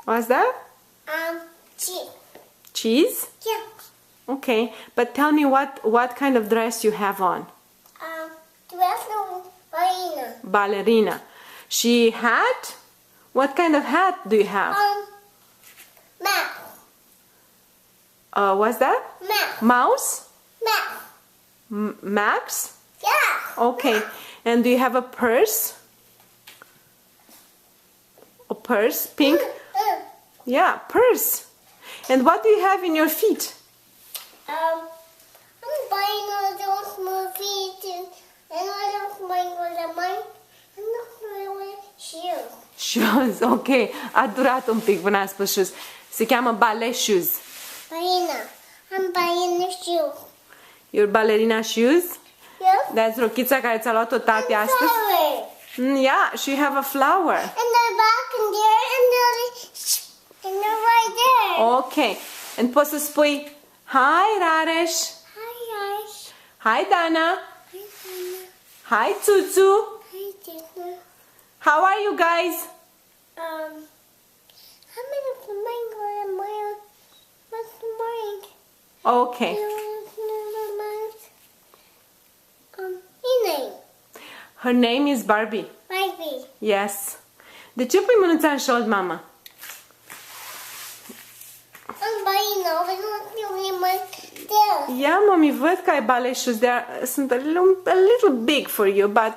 What's that? Cheese. Cheese? Yeah. Okay, but tell me what kind of dress you have on. Dress ballerina. Ballerina. She hat? What kind of hat do you have? Mouse. What's that? Mouse. Mouse? Mouse. Max? Yeah. Okay. And do you have a purse? A purse? Pink? Yeah, purse. And what do you have in your feet? I'm buying all those movies and all those mine. I'm not wearing shoes. Shoes, ok. A durat un pic până a spus shoes. Se cheamă ballet shoes. Ballerina. I'm buying the shoes. Your ballerina shoes? Yes. That's rochița care ți-a luat-o tati astăzi? Flower. Yeah, she have a flower. And they're back in there and they're right there. Ok. And poți să spui Hi, Rareș. Hi guys. Hi, Dana. Hi Dana. Hi, Tsutsu. Hi Dana. How are you guys? I'm in a flamingo and what's the mind? Ok. Name. Her name is Barbie. Barbie. Yes. De ce pui mânuța în șold, mama? I'm buying all the there. Yeah, mommy, văd că ai ballet shoes. Sunt a little big for you, but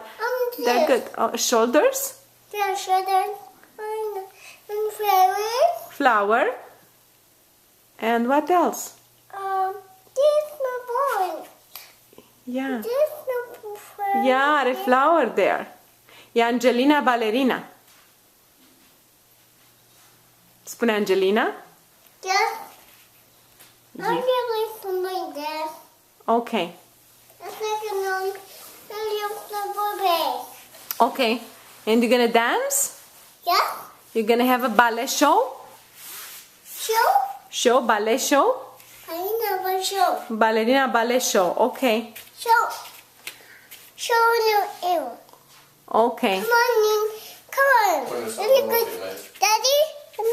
they're good. Shoulders? Yeah, shoulders. And flowers. Flower. And what else? There's my boy. Yeah. There's no flower. Yeah, are flower there. E Angelina Ballerina. Spune Angelina? Yes. I'm Yeah. really something there. Okay. It's like a little baby. Okay. And you're gonna dance? Yeah. You're gonna have a ballet show? Show. Ballet show? I never show. Ballerina ballet show. Okay. Show. Show little arrow. Okay. Come on, come on. Let me go. Daddy?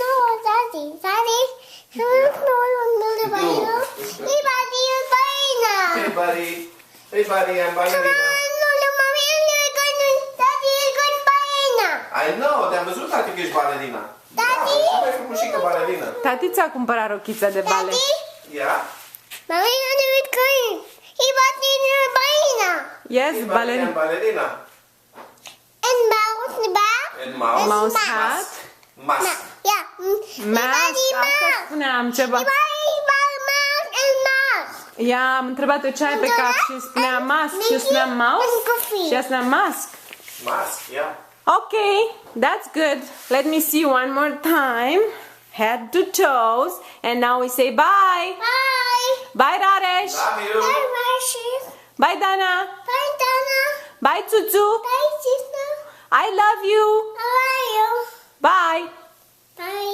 No, Daddy. Daddy? No, little ballerina. Hey, buddy, you're ballerina. Hey buddy, I'm Come ballerina. on, little mommy, you're going. Daddy, you're going ballerina. I know, te-am văzut tati că ești balerina. Daddy? Da, mai frumușică balerina. Tati ți-a cumpărat rochița de ballet. Daddy? Ia? Mommy, you're going. Hey, buddy, you're ballerina. Yes, Hey, ballerina. balerina. And mouse in the back. And mouse. Mouse hat. Mask. Yeah. Mask. Asta spuneam ceva. Mask and mask. Ia, am întrebat-o ce ai pe cap și spunea mask și eu spuneam mouse și ea spunea mask. Mask, yeah. Okay, that's good. Let me see one more time. Head to toes. And now we say bye. Bye. Bye, Rareș. Love you. Bye, Marshall. Bye, Dana. Bye, Dana. Bye, Tsutsu. Bye, sister. I love you. How are you? Bye. Bye.